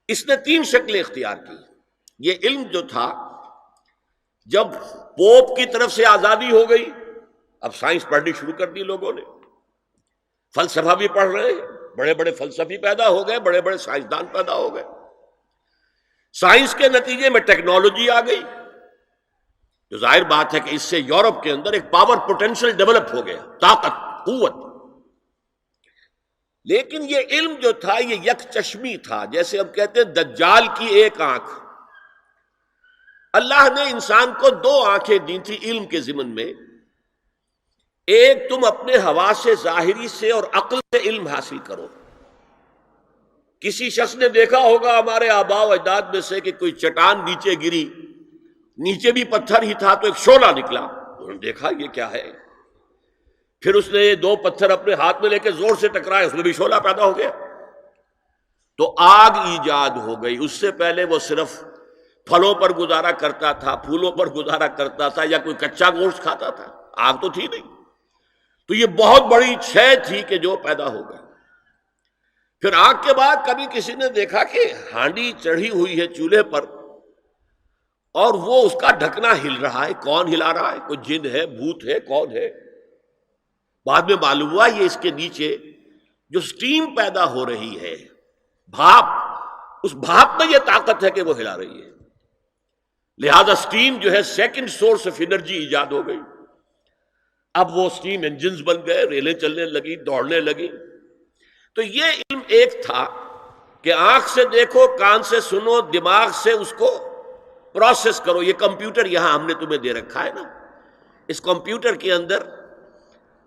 اس نے 3 شکلیں اختیار کی۔ یہ علم جو تھا، جب پوپ کی طرف سے آزادی ہو گئی، اب سائنس پڑھنی شروع کر دی لوگوں نے، فلسفہ بھی پڑھ رہے ہیں، بڑے بڑے فلسفی پیدا ہو گئے، بڑے بڑے سائنسدان پیدا ہو گئے۔ سائنس کے نتیجے میں ٹیکنالوجی آ گئی، جو ظاہر بات ہے کہ اس سے یورپ کے اندر ایک پاور پوٹینشل ڈیولپ ہو گیا، طاقت، قوت۔ لیکن یہ علم جو تھا یہ یک چشمی تھا، جیسے ہم کہتے ہیں دجال کی ایک آنکھ۔ اللہ نے انسان کو 2 آنکھیں دی تھی علم کے ضمن میں۔ ایک، تم اپنے حواس ظاہری سے اور عقل سے علم حاصل کرو۔ کسی شخص نے دیکھا ہوگا ہمارے آباء و اجداد میں سے کہ کوئی چٹان نیچے گری، نیچے بھی پتھر ہی تھا تو ایک شعلہ نکلا، انہوں نے دیکھا یہ کیا ہے، پھر اس نے یہ 2 پتھر اپنے ہاتھ میں لے کے زور سے ٹکرائے، اس میں بھی شعلہ پیدا ہو گیا، تو آگ ایجاد ہو گئی۔ اس سے پہلے وہ صرف پھلوں پر گزارا کرتا تھا، پھولوں پر گزارا کرتا تھا، یا کوئی کچا گوشت کھاتا تھا، آگ تو تھی نہیں۔ تو یہ بہت بڑی شے تھی کہ جو پیدا ہو گئی۔ پھر آگ کے بعد کبھی کسی نے دیکھا کہ ہانڈی چڑھی ہوئی ہے چولہے پر اور وہ اس کا ڈھکنا ہل رہا ہے، کون ہلا رہا ہے؟ کوئی جن ہے، بھوت ہے، کون ہے؟ بعد میں معلوم ہوا یہ اس کے نیچے جو سٹیم پیدا ہو رہی ہے، بھاپ، اس بھاپ میں یہ طاقت ہے کہ وہ ہلا رہی ہے۔ لہذا سٹیم جو ہے سیکنڈ سورس آف انرجی ایجاد ہو گئی۔ اب وہ سٹیم انجنز بن گئے، ریلیں چلنے لگی، دوڑنے لگی۔ تو یہ علم ایک تھا کہ آنکھ سے دیکھو، کان سے سنو، دماغ سے اس کو پروسیس کرو۔ یہ کمپیوٹر یہاں ہم نے تمہیں دے رکھا ہے نا، اس کمپیوٹر کے اندر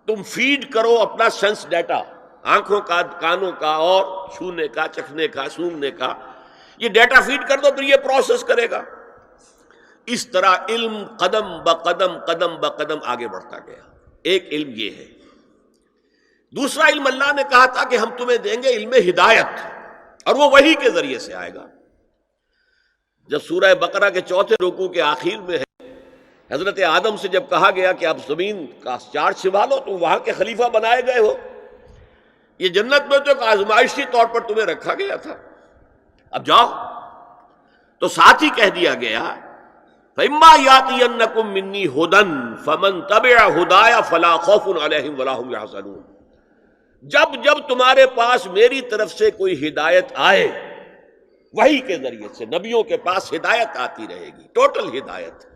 تم فیڈ کرو اپنا سینس ڈیٹا، آنکھوں کا، کانوں کا، اور چھونے کا، چکھنے کا، سونگنے کا، یہ ڈیٹا فیڈ کر دو، پھر یہ پروسیس کرے گا۔ اس طرح علم قدم بقدم، قدم بقدم آگے بڑھتا گیا۔ ایک علم یہ ہے۔ دوسرا علم اللہ نے کہا تھا کہ ہم تمہیں دیں گے علم ہدایت، اور وہ وحی کے ذریعے سے آئے گا۔ جب سورہ بقرہ کے 4تھے رکوع کے آخر میں ہے، حضرت آدم سے جب کہا گیا کہ اب زمین کا چارج سنبھالو، تم وہاں کے خلیفہ بنائے گئے ہو، یہ جنت میں تو ایک آزمائشی طور پر تمہیں رکھا گیا تھا، اب جاؤ۔ تو ساتھ ہی کہہ دیا گیا فَإِمَّا يَأْتِيَنَّكُم مِّنِّي هُدًى فَمَن تَبِعَ هُدَايَ فَلَا خَوْفٌ عَلَيْهِمْ وَلَا هُمْ يَحْزَنُونَ۔ جب تمہارے پاس میری طرف سے کوئی ہدایت آئے، وحی کے ذریعے سے نبیوں کے پاس ہدایت آتی رہے گی، ٹوٹل ہدایت،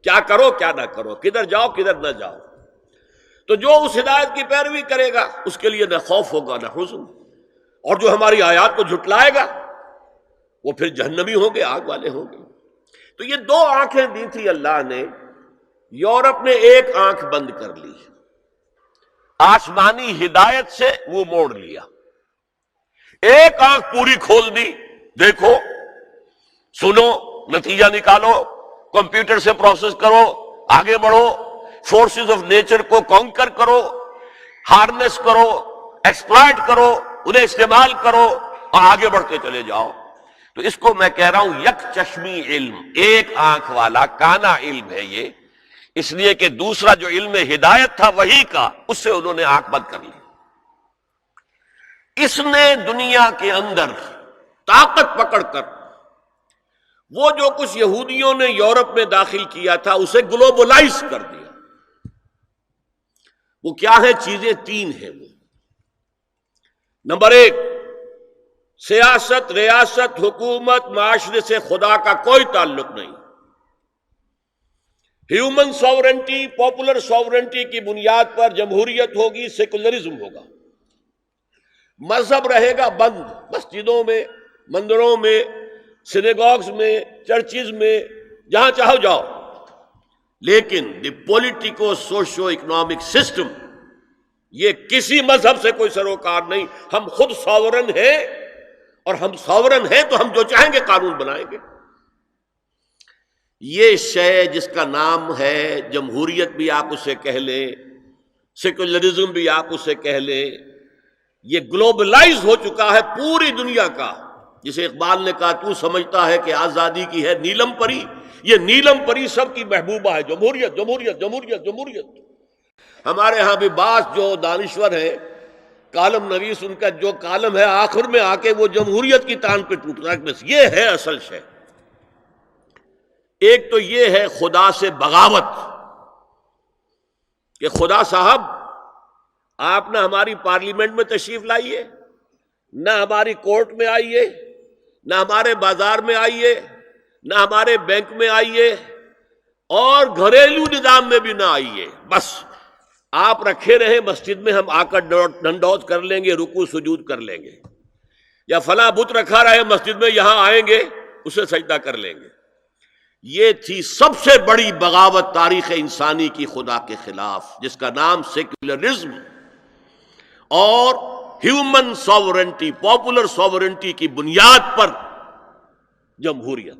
کیا کرو کیا نہ کرو، کدھر جاؤ کدھر نہ جاؤ، تو جو اس ہدایت کی پیروی کرے گا اس کے لیے نہ خوف ہوگا نہ حزن، اور جو ہماری آیات کو جھٹلائے گا وہ پھر جہنمی ہوں گے، آگ والے ہوں گے۔ تو یہ 2 آنکھیں دی تھی اللہ نے، یورپ نے ایک آنکھ بند کر لی، آسمانی ہدایت سے وہ موڑ لیا۔ ایک آنکھ پوری کھول دی، دیکھو، سنو، نتیجہ نکالو، کمپیوٹر سے پروسیس کرو، آگے بڑھو، فورسز آف نیچر کو کانکر کرو، ہارنس کرو، ایکسپلائٹ کرو، انہیں استعمال کرو اور آگے بڑھتے چلے جاؤ۔ تو اس کو میں کہہ رہا ہوں یک چشمی علم، ایک آنکھ والا کانا علم ہے یہ، اس لیے کہ دوسرا جو علم ہدایت تھا وحی کا، اس سے انہوں نے آنکھ بند کر لی۔ اس نے دنیا کے اندر طاقت پکڑ کر وہ جو کچھ یہودیوں نے یورپ میں داخل کیا تھا اسے گلوبلائز کر دیا۔ وہ کیا ہے؟ چیزیں 3 ہیں وہ۔ نمبر 1، سیاست، ریاست، حکومت، معاشرے سے خدا کا کوئی تعلق نہیں۔ ہیومن ساورنٹی، پاپولر ساورنٹی کی بنیاد پر جمہوریت ہوگی، سیکولرزم ہوگا۔ مذہب رہے گا بند، مسجدوں میں، مندروں میں، سینیگاگز میں، چرچز میں، جہاں چاہو جاؤ، لیکن دی پولیٹیکو سوشو اکنامک سسٹم، یہ کسی مذہب سے کوئی سروکار نہیں۔ ہم خود ساورن ہیں، اور ہم ساورن ہیں تو ہم جو چاہیں گے قانون بنائیں گے۔ یہ شے جس کا نام ہے جمہوریت بھی آپ اسے کہہ لیں، سیکولرزم بھی آپ اسے کہہ لیں، یہ گلوبلائز ہو چکا ہے پوری دنیا کا۔ جسے اقبال نے کہا تو سمجھتا ہے کہ آزادی کی ہے نیلم پری، یہ نیلم پری سب کی محبوبہ ہے، جمہوریت جمہوریت جمہوریت جمہوریت۔ ہمارے ہاں بھی بعض جو دانشور ہیں کالم نویس ان کا جو کالم ہے آخر میں آ کے وہ جمہوریت کی تان پہ ٹوٹ رہا ہے. بس یہ ہے اصل شے. ایک تو یہ ہے خدا سے بغاوت کہ خدا صاحب آپ نہ ہماری پارلیمنٹ میں تشریف لائیے، نہ ہماری کورٹ میں آئیے، نہ ہمارے بازار میں آئیے، نہ ہمارے بینک میں آئیے، اور گھریلو نظام میں بھی نہ آئیے. بس آپ رکھے رہے مسجد میں، ہم آ کر ڈنڈوت کر لیں گے، رکوع سجود کر لیں گے، یا فلاں بت رکھا رہے مسجد میں، یہاں آئیں گے اسے سجدہ کر لیں گے. یہ تھی سب سے بڑی بغاوت تاریخ انسانی کی خدا کے خلاف، جس کا نام سیکولرزم اور ہیومن ساورنٹی، پاپولر ساورنٹی کی بنیاد پر جمہوریت.